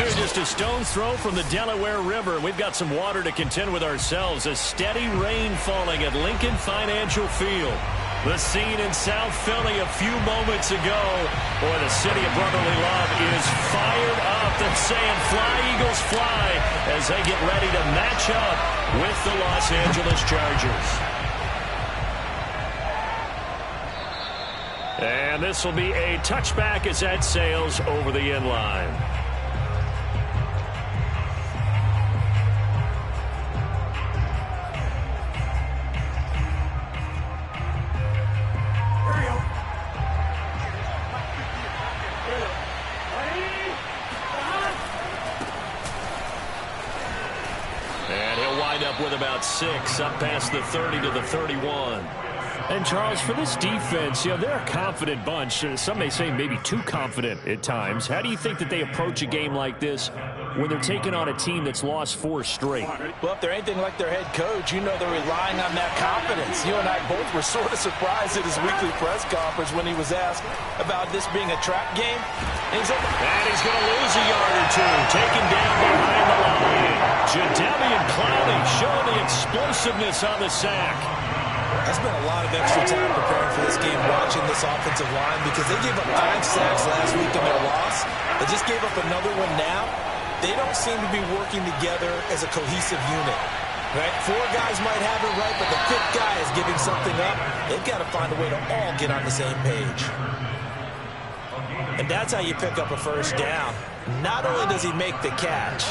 We're just a stone's throw from the Delaware River. We've got some water to contend with ourselves. A steady rain falling at Lincoln Financial Field. The scene in South Philly a few moments ago. Boy, the city of brotherly love is fired up. They're saying fly, Eagles, fly, as they get ready to match up with the Los Angeles Chargers. And this will be a touchback as that sails over the end line. And he'll wind up with about 6, up past the 30 to the 31. And, Charles, for this defense, they're a confident bunch. Some may say maybe too confident at times. How do you think that they approach a game like this when they're taking on a team that's lost 4 straight? Well, if they're anything like their head coach, they're relying on that confidence. You and I both were sort of surprised at his weekly press conference when he was asked about this being a trap game. And he's going to lose a yard or 2, taken down behind the line. Jadeveon Clowney showing the explosiveness on the sack. I spent a lot of extra time preparing for this game watching this offensive line because they gave up 5 sacks last week in their loss. They just gave up another one now. They don't seem to be working together as a cohesive unit. Right? 4 guys might have it right, but the 5th guy is giving something up. They've got to find a way to all get on the same page. And that's how you pick up a first down. Not only does he make the catch,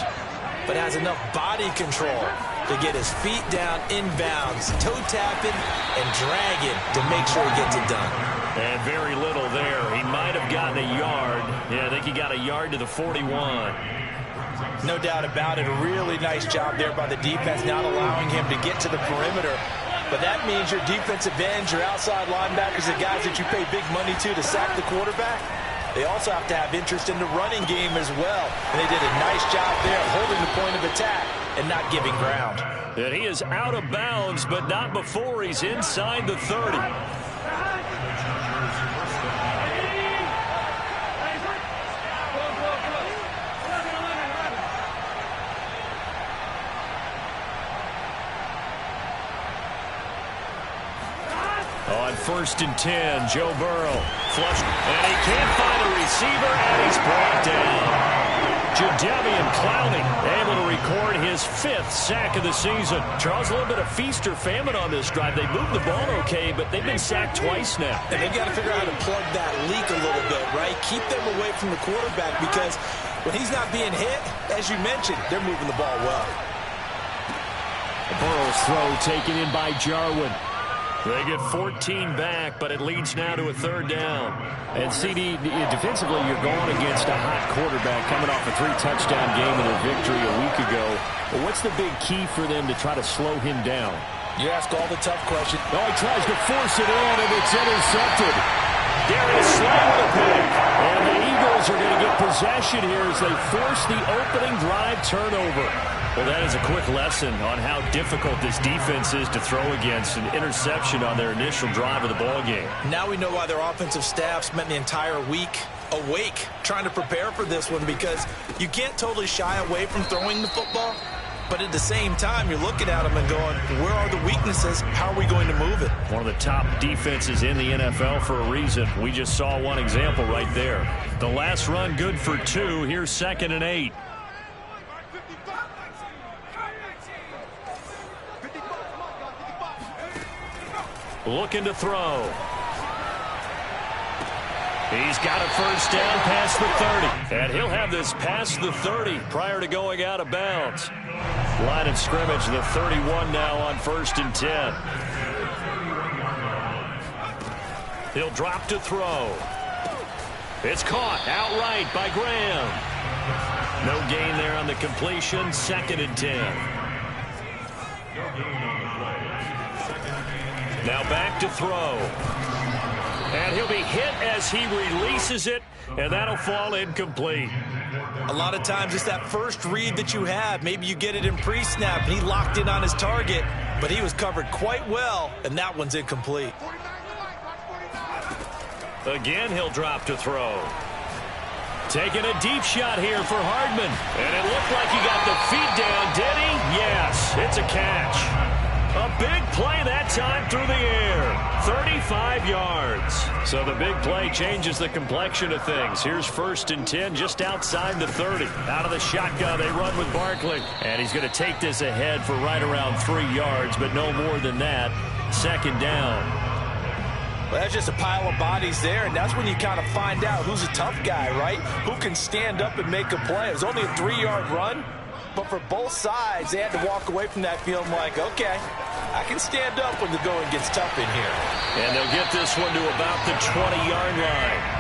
but has enough body control to get his feet down inbounds, toe tapping and dragging to make sure he gets it done. And very little there. He might have gotten a yard. Yeah, I think he got a yard to the 41. No doubt about it. A really nice job there by the defense, not allowing him to get to the perimeter. But that means your defensive ends, your outside linebackers, the guys that you pay big money to sack the quarterback, they also have to have interest in the running game as well. And they did a nice job there holding the point of attack and not giving ground. And he is out of bounds, but not before he's inside the 30. On 1st and 10, Joe Burrow flushed, and he can't find a receiver, and he's brought down. Jadeveon Clowney able to record his 5th sack of the season. Charles, a little bit of feast or famine on this drive. They moved the ball okay, but they've been sacked twice now. And they've got to figure out how to plug that leak a little bit, right? Keep them away from the quarterback because when he's not being hit, as you mentioned, they're moving the ball well. Burrow's throw taken in by Jarwin. They get 14 back, but it leads now to a 3rd down. And, CD, defensively, you're going against a hot quarterback coming off a 3-touchdown game in their victory a week ago. But what's the big key for them to try to slow him down? You ask all the tough questions. Oh, he tries to force it in, and it's intercepted. Darius Slay with a pick. And the Eagles are going to get possession here as they force the opening drive turnover. Well, that is a quick lesson on how difficult this defense is to throw against. An interception on their initial drive of the ballgame. Now we know why their offensive staff spent the entire week awake trying to prepare for this one, because you can't totally shy away from throwing the football. But at the same time, you're looking at them and going, where are the weaknesses? How are we going to move it? One of the top defenses in the NFL for a reason. We just saw one example right there. The last run good for 2. Here's 2nd and 8. Looking to throw. He's got a first down past the 30. And he'll have this past the 30 prior to going out of bounds. Line of scrimmage, the 31 now on 1st and 10. He'll drop to throw. It's caught outright by Graham. No gain there on the completion. 2nd and 10. Now back to throw. And he'll be hit as he releases it, and that'll fall incomplete. A lot of times it's that first read that you have. Maybe you get it in pre-snap, and he locked in on his target, but he was covered quite well, and that one's incomplete. Again, he'll drop to throw. Taking a deep shot here for Hardman. And it looked like he got the feet down, did he? Yes, it's a catch. A big play that time through the air. 35 yards. So the big play changes the complexion of things. Here's 1st and 10 just outside the 30. Out of the shotgun, they run with Barkley. And he's going to take this ahead for right around 3 yards, but no more than that. 2nd down. Well, that's just a pile of bodies there, and that's when you kind of find out who's a tough guy, right? Who can stand up and make a play. It was only a 3-yard run, but for both sides, they had to walk away from that field like, okay, I can stand up when the going gets tough in here. And they'll get this one to about the 20-yard line.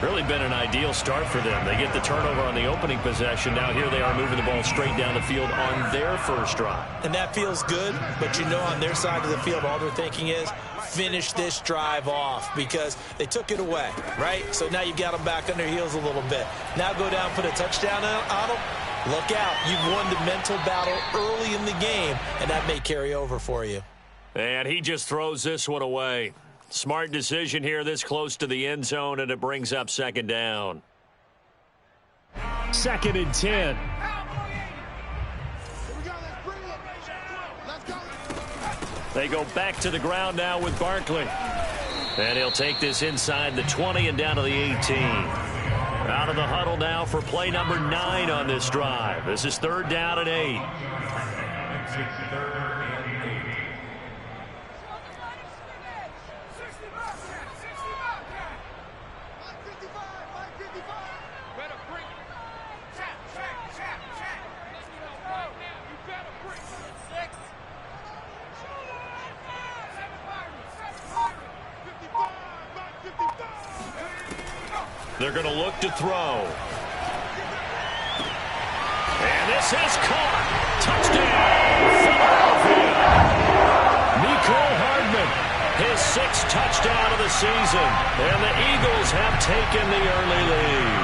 Really been an ideal start for them. They get the turnover on the opening possession. Now here they are moving the ball straight down the field on their first drive. And that feels good, but you know on their side of the field, all they're thinking is finish this drive off because they took it away, right? So now you've got them back on their heels a little bit. Now go down, put a touchdown on them. Look out. You've won the mental battle early in the game, and that may carry over for you. And he just throws this one away. Smart decision here this close to the end zone, and it brings up 2nd down. 2nd and 10. They go back to the ground now with Barkley. And he'll take this inside the 20 and down to the 18. Out of the huddle now for play number 9 on this drive. This is 3rd down and 8. They're going to look to throw. And this is caught. Touchdown, Philadelphia. Mecole Hardman, his 6th touchdown of the season. And the Eagles have taken the early lead.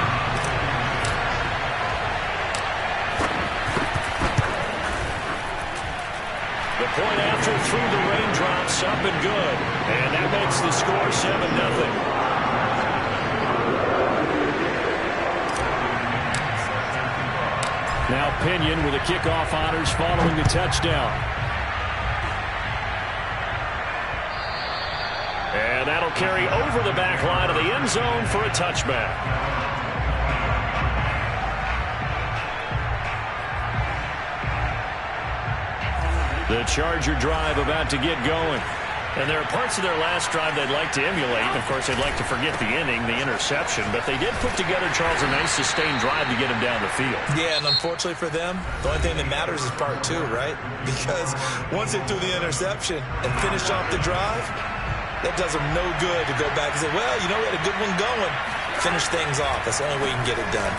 The point after through the raindrops, up and good. And that makes the score 7-0. Now Pinion with the kickoff honors following the touchdown. And that'll carry over the back line of the end zone for a touchback. The Charger drive about to get going. And there are parts of their last drive they'd like to emulate. Of course, they'd like to forget the inning, the interception. But they did put together, Charles, a nice sustained drive to get him down the field. Yeah, and unfortunately for them, the only thing that matters is part 2, right? Because once they threw the interception and finished off the drive, that does them no good to go back and say, well, you know, we had a good one going. Finish things off. That's the only way you can get it done.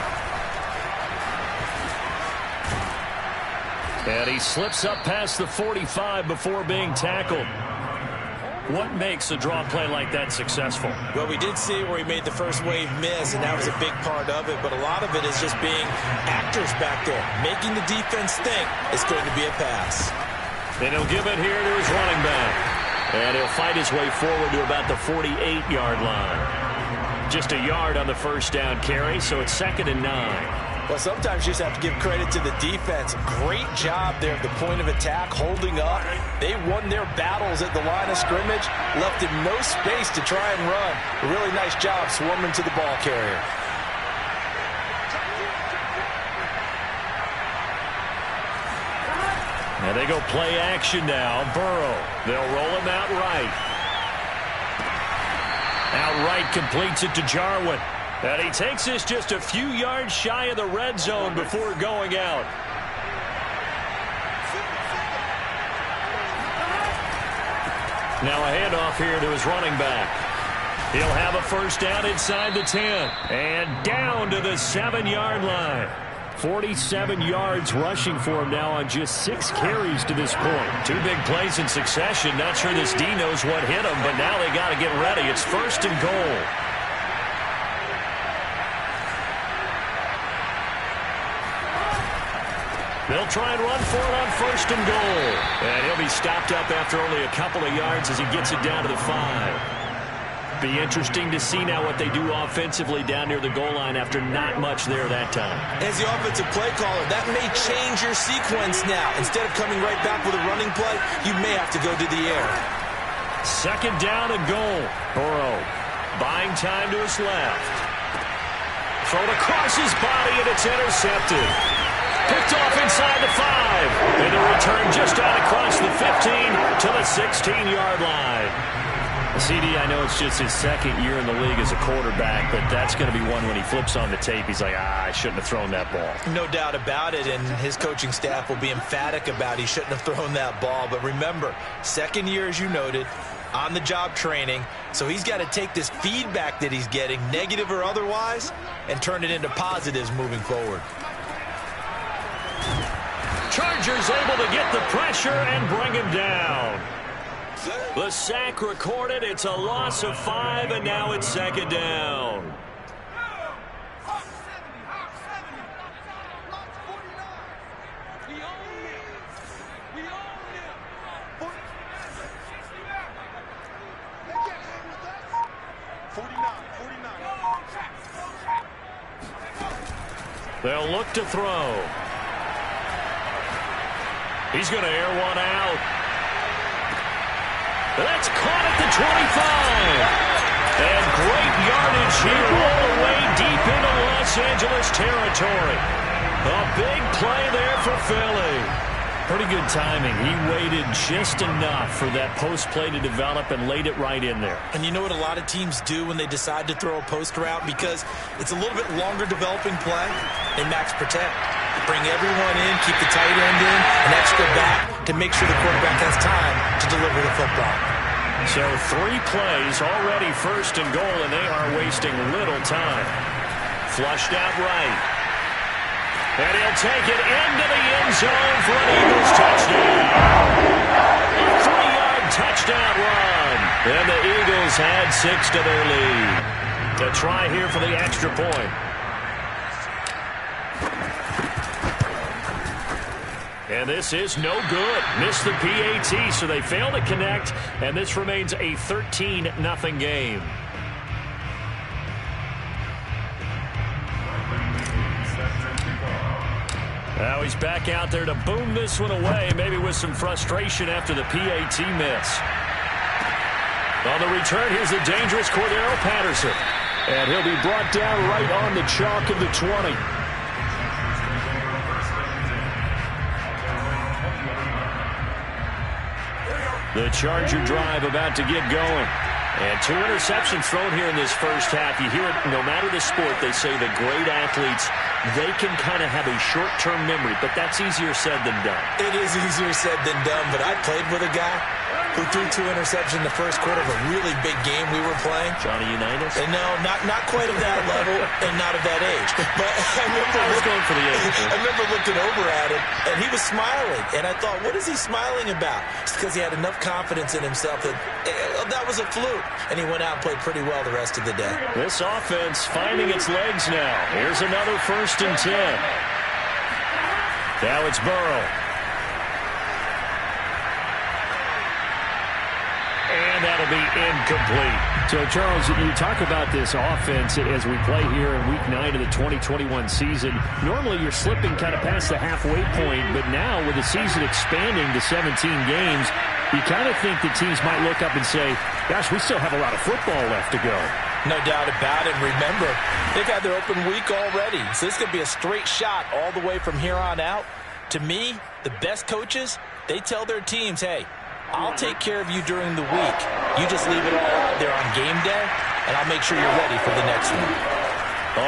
And he slips up past the 45 before being tackled. What makes a draw play like that successful? Well, we did see where he made the first wave miss, and that was a big part of it. But a lot of it is just being actors back there, making the defense think it's going to be a pass. And he'll give it here to his running back. And he'll fight his way forward to about the 48-yard line. Just a yard on the first down carry, so it's 2nd and 9. Well, sometimes you just have to give credit to the defense. Great job there at the point of attack, holding up. They won their battles at the line of scrimmage, left him no space to try and run. A really nice job swarming to the ball carrier. And they go play action now. Burrow. They'll roll him out right. Outright completes it to Jarwin. And he takes this just a few yards shy of the red zone before going out. Now a handoff here to his running back. He'll have a first down inside the 10. And down to the 7-yard line. 47 yards rushing for him now on just 6 carries to this point. 2 big plays in succession. Not sure this D knows what hit him, but now they got to get ready. It's 1st and goal. They'll try and run for it on 1st and goal. And he'll be stopped up after only a couple of yards as he gets it down to the 5. Be interesting to see now what they do offensively down near the goal line after not much there that time. As the offensive play caller, that may change your sequence now. Instead of coming right back with a running play, you may have to go to the air. Second down and goal. Burrow buying time to his left. Thrown across his body, and it's intercepted. Picked off inside the 5. And the return just out across the 15 to the 16-yard line. CD, I know it's just his second year in the league as a quarterback, but that's going to be one when he flips on the tape. He's like, I shouldn't have thrown that ball. No doubt about it, and his coaching staff will be emphatic about he shouldn't have thrown that ball. But remember, second year, as you noted, on-the-job training, so he's got to take this feedback that he's getting, negative or otherwise, and turn it into positives moving forward. Chargers able to get the pressure and bring him down. The sack recorded. It's a loss of 5, and now it's second down. They'll look to throw. He's going to air one out. That's caught at the 25. And great yardage here all the way deep into Los Angeles territory. A big play there for Philly. Pretty good timing. He waited just enough for that post play to develop and laid it right in there. And you know what a lot of teams do when they decide to throw a post route? Because it's a little bit longer developing play. They max protect. Bring everyone in, keep the tight end in, an extra back to make sure the quarterback has time to deliver the football. So 3 plays already first and goal, and they are wasting little time. Flushed out right. And he'll take it into the end zone for an Eagles touchdown. A 3-yard touchdown run. And the Eagles add 6 to their lead. To try here for the extra point. And this is no good. Missed the PAT, so they fail to connect, and this remains a 13-0 game. Now he's back out there to boom this one away, maybe with some frustration after the PAT miss. On the return, here's the dangerous Cordero Patterson. And he'll be brought down right on the chalk of the 20. The Charger drive about to get going. And 2 interceptions thrown here in this first half. You hear it, no matter the sport, they say the great athletes, they can kind of have a short-term memory, but that's easier said than done. It is easier said than done, but I played with a guy who threw 2 interceptions in the first quarter of a really big game we were playing. Johnny Unitas? And no, not quite of that level and not of that age. But I was going for the age. I remember looking over at him, and he was smiling. And I thought, what is he smiling about? It's because he had enough confidence in himself that that was a fluke. And he went out and played pretty well the rest of the day. This offense finding its legs now. Here's another 1st and 10. Now it's Burrow. And that'll be incomplete. So, Charles, you talk about this offense as we play here in Week 9 of the 2021 season. Normally, you're slipping kind of past the halfway point, but now with the season expanding to 17 games, you kind of think the teams might look up and say, gosh, we still have a lot of football left to go. No doubt about it. Remember, they've had their open week already, so this could be a straight shot all the way from here on out. To me, the best coaches, they tell their teams, hey, I'll take care of you during the week. You just leave it all out there on game day, and I'll make sure you're ready for the next one.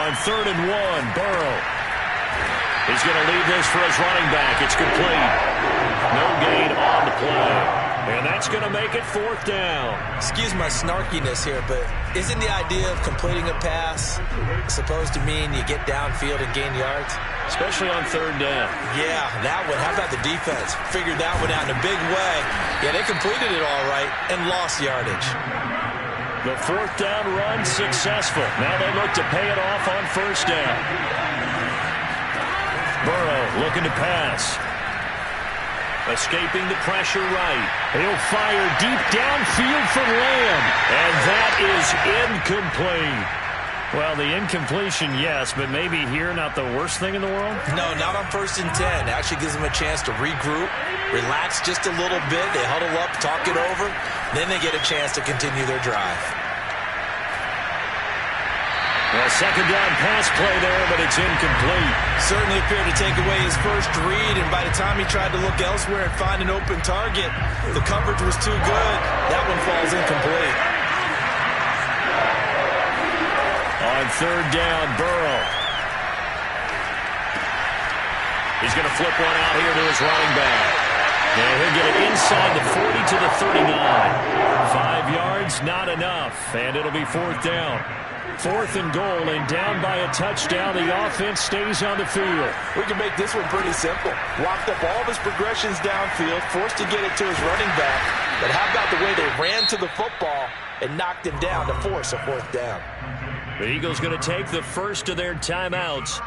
On 3rd and 1, Burrow. He's going to leave this for his running back. It's complete. No gain on the play. And that's going to make it 4th down. Excuse my snarkiness here, but isn't the idea of completing a pass supposed to mean you get downfield and gain yards? Especially on 3rd down. Yeah, that one. How about the defense? Figured that one out in a big way. Yeah, they completed it all right and lost yardage. The 4th down run successful. Now they look to pay it off on 1st down. Burrow looking to pass. Escaping the pressure right. He'll fire deep downfield for Lamb. And that is incomplete. Well, the incompletion, yes, but maybe here not the worst thing in the world? No, not on 1st and 10. Actually gives them a chance to regroup, relax just a little bit. They huddle up, talk it over. Then they get a chance to continue their drive. Well, second down pass play there, but it's incomplete. Certainly appeared to take away his first read, and by the time he tried to look elsewhere and find an open target, the coverage was too good. That one falls incomplete. On third down, Burrow. He's going to flip one out here to his running back. And he'll get it inside the 40 to the 39. 5 yards, not enough, and it'll be fourth down. 4th and goal, and down by a touchdown. The offense stays on the field. We can make this one pretty simple. Locked up all of his progressions downfield, forced to get it to his running back. But how about the way they ran to the football and knocked him down to force a fourth down? The Eagles going to take the first of their timeouts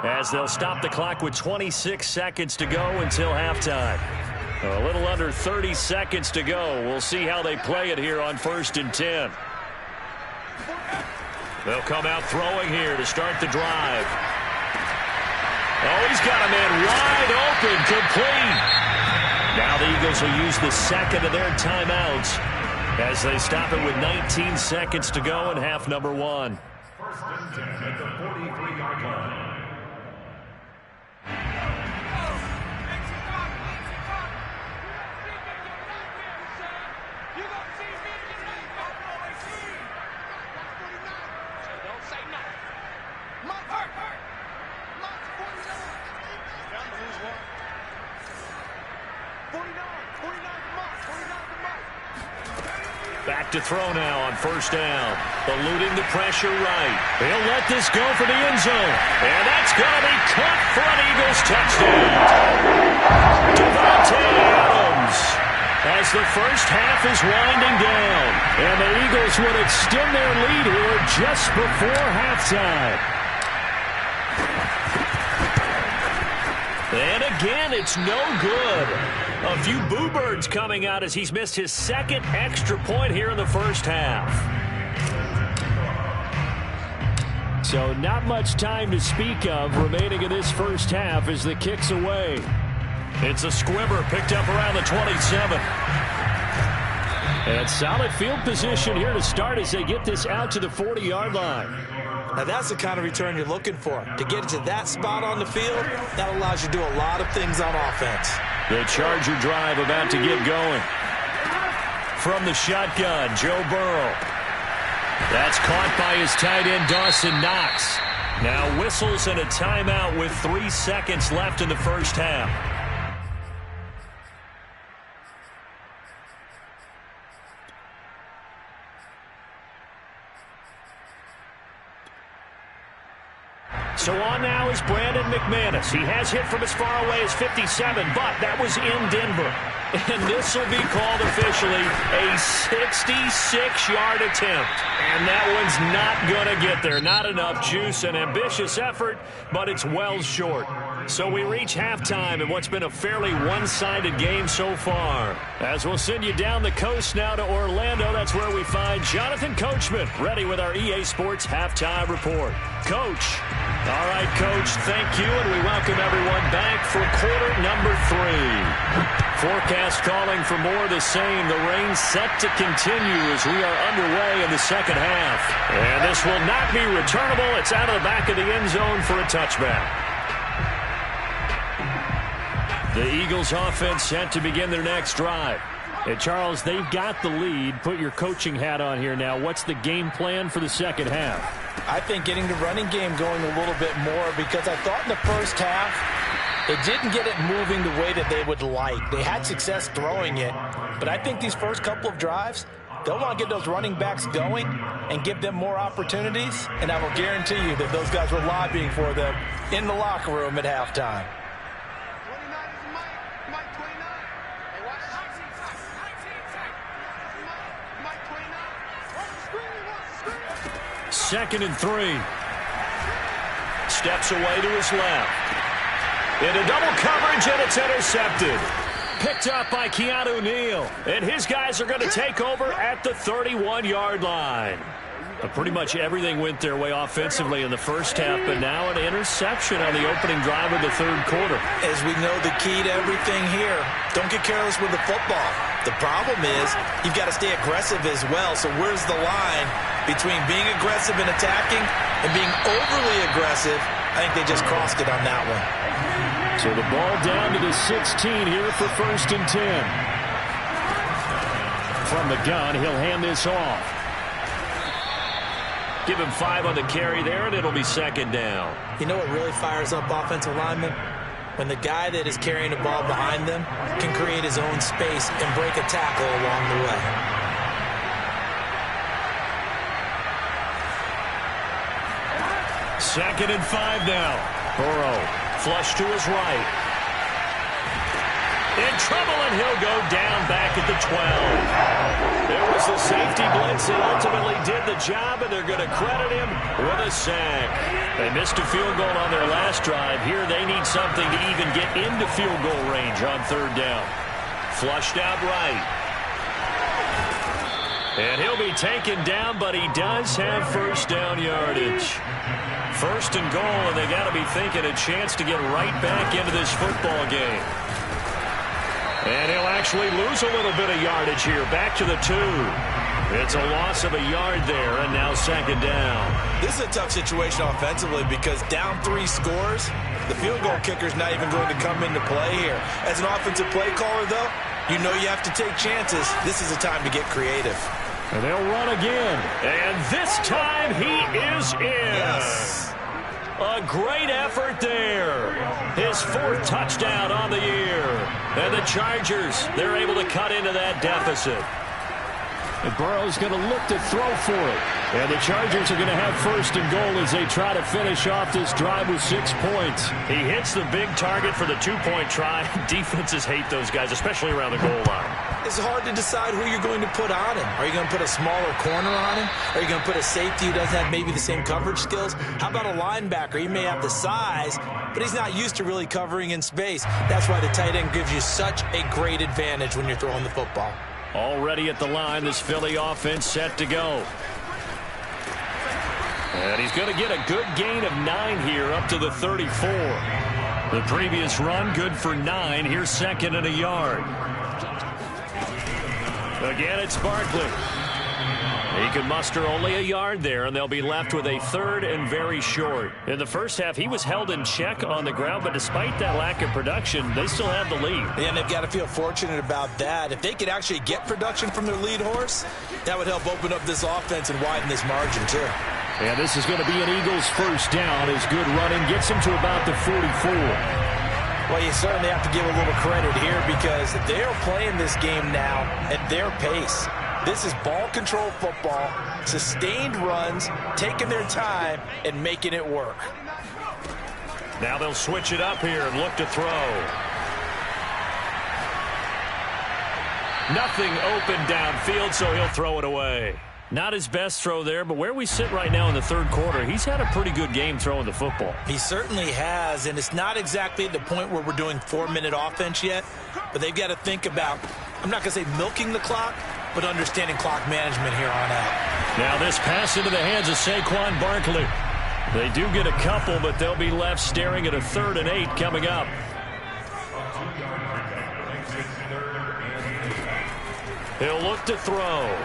as they'll stop the clock with 26 seconds to go until halftime. A little under 30 seconds to go. We'll see how they play it here on 1st and 10. They'll come out throwing here to start the drive. Oh, he's got a man wide open, complete. Now the Eagles will use the second of their timeouts as they stop it with 19 seconds to go in half number 1. 1st and 10 at the 43-yard line. Back to throw now on 1st down. Eluding the pressure right. He'll let this go for the end zone. And that's going to be caught for an Eagles touchdown. Davante Adams as the first half is winding down. And the Eagles would extend their lead here just before halftime. And again, it's no good. A few boo birds coming out as he's missed his second extra point here in the first half. So not much time to speak of remaining in this first half as the kick's away. It's a squibber picked up around the 27. And solid field position here to start as they get this out to the 40-yard line. Now that's the kind of return you're looking for. To get it to that spot on the field, that allows you to do a lot of things on offense. The Charger drive about to get going. From the shotgun, Joe Burrow. That's caught by his tight end, Dawson Knox. Now whistles and a timeout with 3 seconds left in the first half. So on now is Brandon McManus. He has hit from as far away as 57, but that was in Denver. And this will be called officially a 66-yard attempt. And that one's not going to get there. Not enough juice, an ambitious effort, but it's well short. So we reach halftime in what's been a fairly one-sided game so far. As we'll send you down the coast now to Orlando, that's where we find Jonathan Coachman, ready with our EA Sports Halftime Report. Coach. All right, Coach, thank you, and we welcome everyone back for quarter number 3. Forecast calling for more of the same. The rain set to continue as we are underway in the second half. And this will not be returnable. It's out of the back of the end zone for a touchback. The Eagles offense set to begin their next drive. And Charles, they've got the lead. Put your coaching hat on here now. What's the game plan for the second half? I think getting the running game going a little bit more, because I thought in the first half they didn't get it moving the way that they would like. They had success throwing it, but I think these first couple of drives, they'll want to get those running backs going and give them more opportunities, and I will guarantee you that those guys were lobbying for them in the locker room at halftime. Second and 3. Steps away to his left. Into double coverage, and it's intercepted. picked up by Keanu Neal. And his guys are going to take over at the 31-yard line. But pretty much everything went their way offensively in the first half, but now an interception on the opening drive of the third quarter. As we know, the key to everything here, don't get careless with the football. The problem is you've got to stay aggressive as well. So where's the line between being aggressive and attacking and being overly aggressive? I think they just crossed it on that one. So the ball down to the 16 here for 1st and 10. From the gun, he'll hand this off. Give him 5 on the carry there, and it'll be 2nd down. You know what really fires up offensive linemen? When the guy that is carrying the ball behind them can create his own space and break a tackle along the way. Second and 5 now. Burrow, flush to his right. In trouble, and he'll go down back at the 12. There was the safety blitz that ultimately did the job, and they're going to credit him with a sack. They missed a field goal on their last drive. Here they need something to even get into field goal range on 3rd down. Flushed out right. And he'll be taken down, but he does have 1st down yardage. 1st and goal, and they got to be thinking a chance to get right back into this football game. And he'll actually lose a little bit of yardage here. Back to the 2. It's a loss of a yard there, and now 2nd down. This is a tough situation offensively because down 3 scores, the field goal kicker's not even going to come into play here. As an offensive play caller, though, you know you have to take chances. This is a time to get creative. And they'll run again. And this time he is in. Yes. A great effort there. His 4th touchdown on the year. And the Chargers, they're able to cut into that deficit. And Burrow's going to look to throw for it. And the Chargers are going to have 1st and goal as they try to finish off this drive with 6 points. He hits the big target for the 2-point try. Defenses hate those guys, especially around the goal line. It's hard to decide who you're going to put on him. Are you going to put a smaller corner on him? Are you going to put a safety who doesn't have maybe the same coverage skills? How about a linebacker? He may have the size, but he's not used to really covering in space. That's why the tight end gives you such a great advantage when you're throwing the football. Already at the line, this Philly offense set to go. And he's going to get a good gain of 9 here up to the 34. The previous run good for 9. Here's 2nd and a yard. Again, it's Barkley. He can muster only a yard there, and they'll be left with a 3rd and very short. In the first half, he was held in check on the ground, but despite that lack of production, they still have the lead. And they've got to feel fortunate about that. If they could actually get production from their lead horse, that would help open up this offense and widen this margin, too. And this is going to be an Eagles 1st down as good running gets them to about the 44. Well, you certainly have to give a little credit here because they're playing this game now at their pace. This is ball control football, sustained runs, taking their time, and making it work. Now they'll switch it up here and look to throw. Nothing open downfield, so he'll throw it away. Not his best throw there, but where we sit right now in the 3rd quarter, he's had a pretty good game throwing the football. He certainly has, and it's not exactly at the point where we're doing 4-minute offense yet, but they've got to think about, I'm not going to say milking the clock, but understanding clock management here on out. Now this pass into the hands of Saquon Barkley. They do get a couple, but they'll be left staring at a 3rd and 8 coming up. He'll look to throw.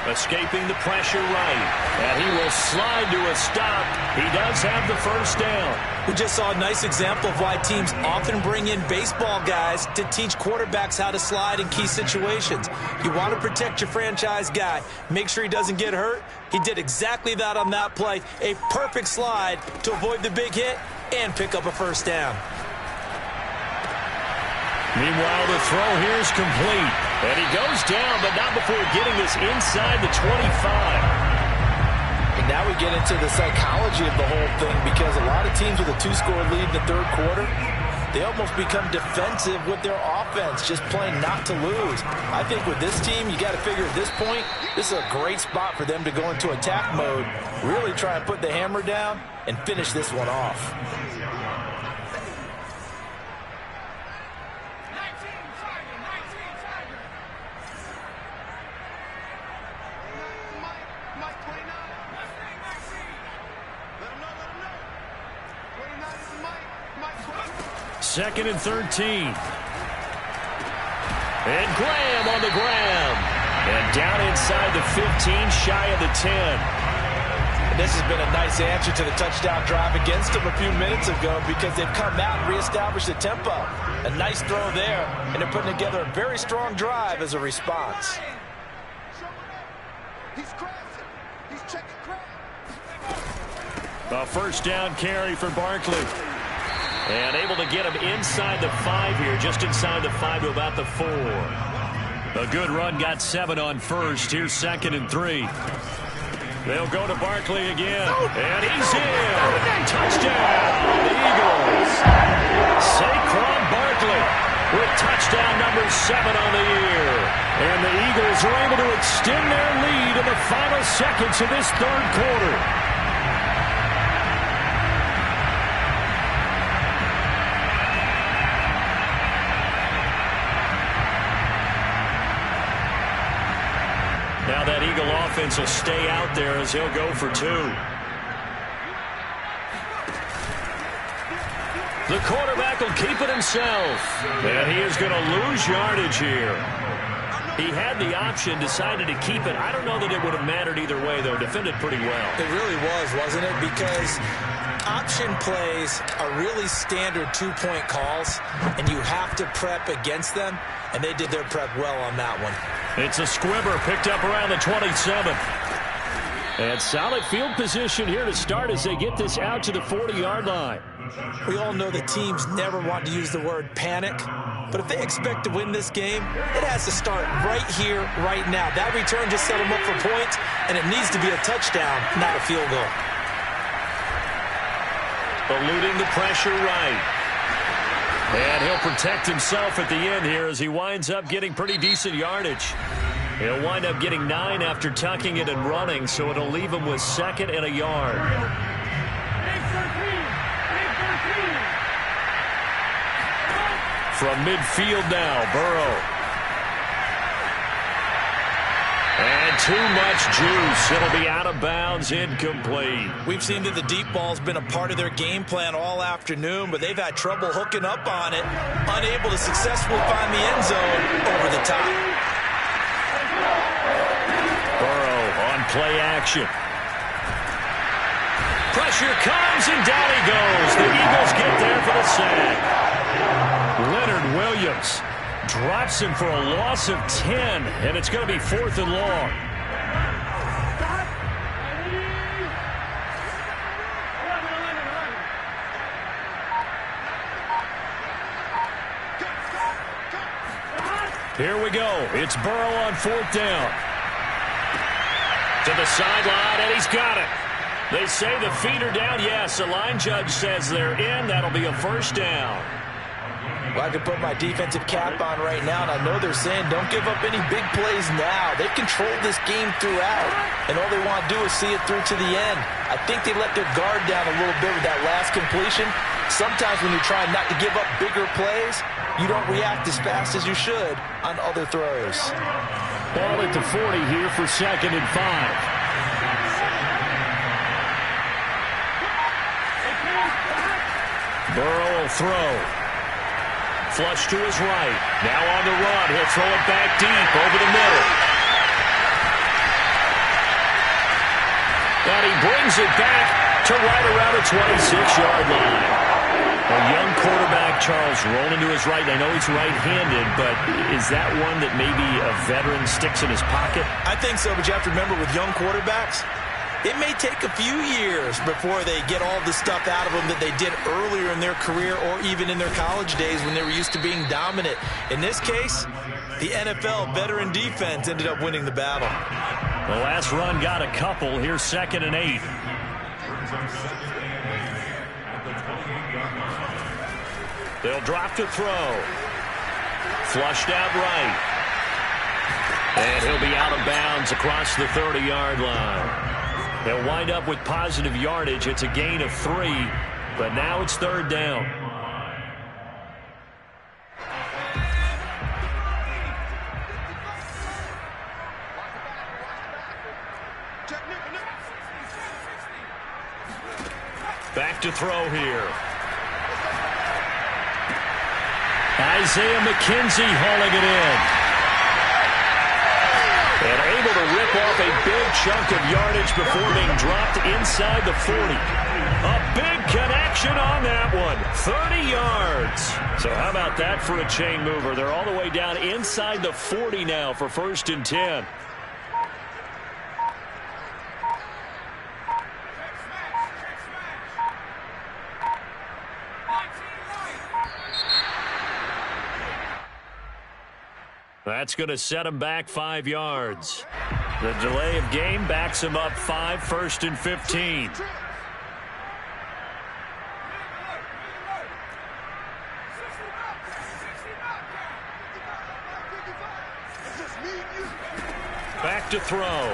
Escaping the pressure right. And he will slide to a stop. He does have the 1st down. We just saw a nice example of why teams often bring in baseball guys to teach quarterbacks how to slide in key situations. You want to protect your franchise guy. Make sure he doesn't get hurt. He did exactly that on that play. A perfect slide to avoid the big hit and pick up a 1st down. Meanwhile, the throw here is complete. And he goes down, but not before getting this inside the 25. And now we get into the psychology of the whole thing because a lot of teams with a 2-score lead in the 3rd quarter, they almost become defensive with their offense, just playing not to lose. I think with this team, you got to figure at this point, this is a great spot for them to go into attack mode, really try and put the hammer down and finish this one off. 2nd and 13. And Graham on the ground. And down inside the 15, shy of the 10. And this has been a nice answer to the touchdown drive against them a few minutes ago because they've come out and reestablished the tempo. A nice throw there, and they're putting together a very strong drive as a response. A first down carry for Barkley. And able to get him inside the 5 here, just inside the 5 to about the 4. A good run, got 7 on first. Here's 2nd and 3. They'll go to Barkley again. And he's in. Touchdown, the Eagles. Saquon Barkley with touchdown number 7 on the year. And the Eagles are able to extend their lead in the final seconds of this third quarter. Now that Eagle offense will stay out there as he'll go for 2. The quarterback will keep it himself. And he is going to lose yardage here. He had the option, decided to keep it. I don't know that it would have mattered either way, though. Defended pretty well. It really was, wasn't it? Because option plays are really standard two-point calls, and you have to prep against them, and they did their prep well on that one. It's a squibber picked up around the 27. And solid field position here to start as they get this out to the 40-yard line. We all know that teams never want to use the word panic, but if they expect to win this game, it has to start right here, right now. That return just set them up for points, and it needs to be a touchdown, not a field goal. Eluding the pressure right. And he'll protect himself at the end here as he winds up getting pretty decent yardage. He'll wind up getting 9 after tucking it and running, so it'll leave him with 2nd and a yard. From midfield now, Burrow. And too much juice. It'll be out of bounds, incomplete. We've seen that the deep ball's been a part of their game plan all afternoon, but they've had trouble hooking up on it, unable to successfully find the end zone over the top. Burrow on play action. Pressure comes, and down he goes. The Eagles get there for the sack. Leonard Williams drops him for a loss of 10, and it's going to be 4th and long. Here we go. It's Burrow on 4th down. To the sideline, and he's got it. They say the feet are down. Yes, the line judge says they're in. That'll be a first down. Well, I can put my defensive cap on right now, and I know they're saying don't give up any big plays now. They've controlled this game throughout, and all they want to do is see it through to the end. I think they let their guard down a little bit with that last completion. Sometimes when you're trying not to give up bigger plays, you don't react as fast as you should on other throws. Ball at the 40 here for 2nd and 5. Burrow will throw. Flush to his right. Now on the run. He'll throw it back deep over the middle. And he brings it back to right around the 26-yard line. A young quarterback, Charles, rolling to his right. I know he's right-handed, but is that one that maybe a veteran sticks in his pocket? I think so, but you have to remember with young quarterbacks, it may take a few years before they get all the stuff out of them that they did earlier in their career or even in their college days when they were used to being dominant. In this case, the NFL veteran defense ended up winning the battle. The last run got a couple. Here's 2nd and 8. They'll drop to throw. Flushed out right. And he'll be out of bounds across the 30-yard line. They'll wind up with positive yardage. It's a gain of 3, but now it's 3rd down. Back to throw here. Isaiah McKenzie hauling it in. And able to rip off a big chunk of yardage before being dropped inside the 40. A big connection on that one. 30 yards. So how about that for a chain mover? They're all the way down inside the 40 now for 1st and 10. That's going to set him back 5 yards. The delay of game backs him up 5, 1st and 15. Back to throw.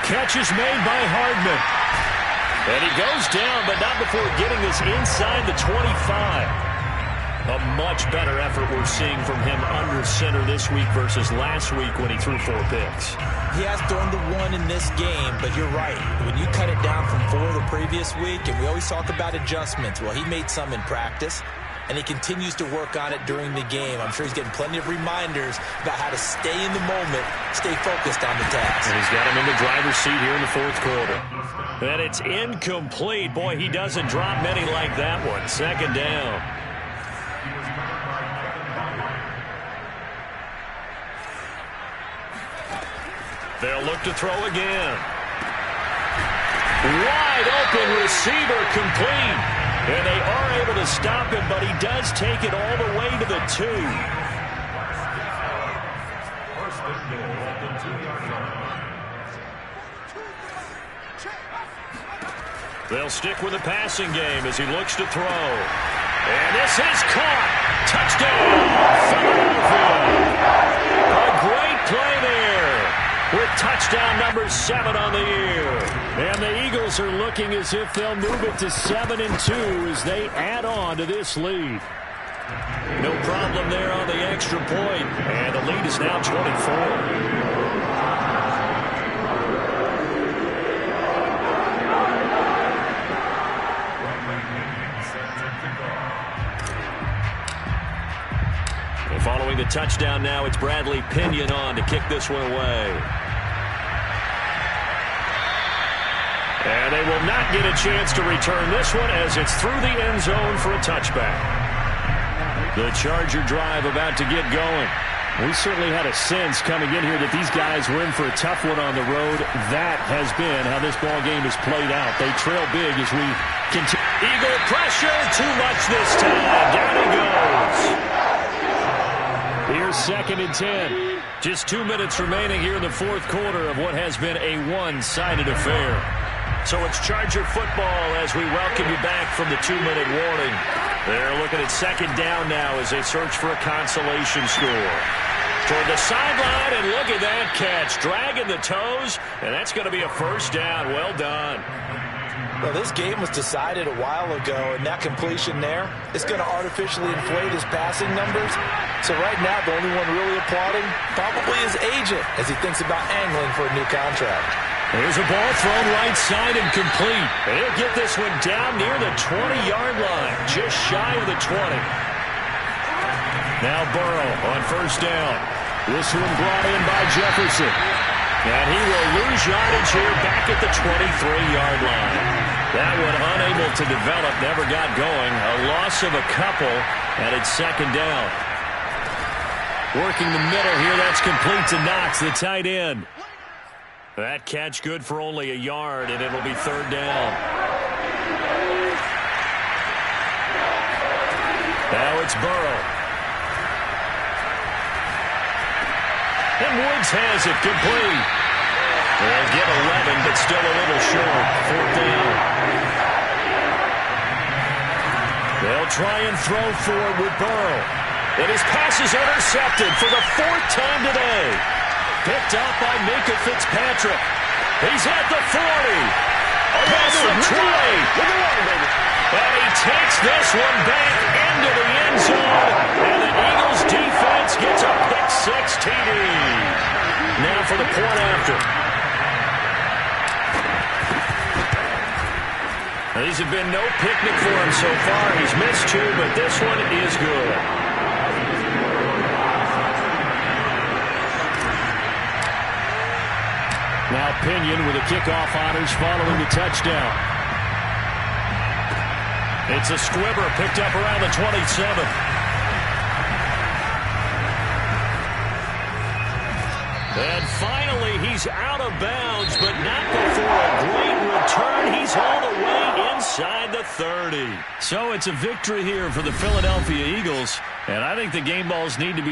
Catch is made by Hardman. And he goes down, but not before getting this inside the 25. A much better effort we're seeing from him under center this week versus last week when he threw 4 picks. He has thrown the 1 in this game, but you're right. When you cut it down from 4 the previous week, and we always talk about adjustments, well, he made some in practice, and he continues to work on it during the game. I'm sure he's getting plenty of reminders about how to stay in the moment, stay focused on the task. And he's got him in the driver's seat here in the 4th quarter. And it's incomplete. Boy, he doesn't drop many like that one. 2nd down. They'll look to throw again. Wide open receiver complete. And they are able to stop him, but he does take it all the way to the 2. They'll stick with the passing game as he looks to throw. And this is caught. Touchdown, Philadelphia. A great play there. With touchdown number 7 on the year. And the Eagles are looking as if they'll move it to 7-2 as they add on to this lead. No problem there on the extra point. And the lead is now 24. Following the touchdown now, it's Bradley Pinion on to kick this one away. And they will not get a chance to return this one as it's through the end zone for a touchback. The Charger drive about to get going. We certainly had a sense coming in here that these guys were in for a tough one on the road. That has been how this ball game has played out. They trail big as we continue. Eagle pressure, too much this time. Down he goes. Here's 2nd and 10. Just 2 minutes remaining here in the 4th quarter of what has been a one-sided affair. So it's Charger football as we welcome you back from the 2-minute warning. They're looking at 2nd down now as they search for a consolation score. Toward the sideline, and look at that catch. Dragging the toes, and that's going to be a 1st down. Well done. Well, this game was decided a while ago, and that completion there is going to artificially inflate his passing numbers. So right now, the only one really applauding probably his agent as he thinks about angling for a new contract. There's a ball thrown right side and complete. And he'll get this one down near the 20-yard line, just shy of the 20. Now Burrow on 1st down. This one brought in by Jefferson. And he will lose yardage here back at the 23-yard line. That one unable to develop, never got going. A loss of a couple, and it's 2nd down. Working the middle here, that's complete to Knox, the tight end. That catch good for only a yard, and it'll be 3rd down. Now it's Burrow. And Woods has it complete. They'll get 11, but still a little short. 4th down. They'll try and throw forward with Burrow. And his pass is intercepted for the 4th time today. Picked up by Minkah Fitzpatrick. He's at the 40. Past the 20. And he takes this one back into the end zone. And the Eagles defense gets a pick-6 TD. Now for the point after. Now, these have been no picnic for him so far. He's missed 2, but this one is good. Now Pinion with the kickoff honors following the touchdown. It's a squibber picked up around the 27. And finally, he's out of bounds, but not before a great return. He's all the way inside the 30. So it's a victory here for the Philadelphia Eagles, and I think the game balls need to be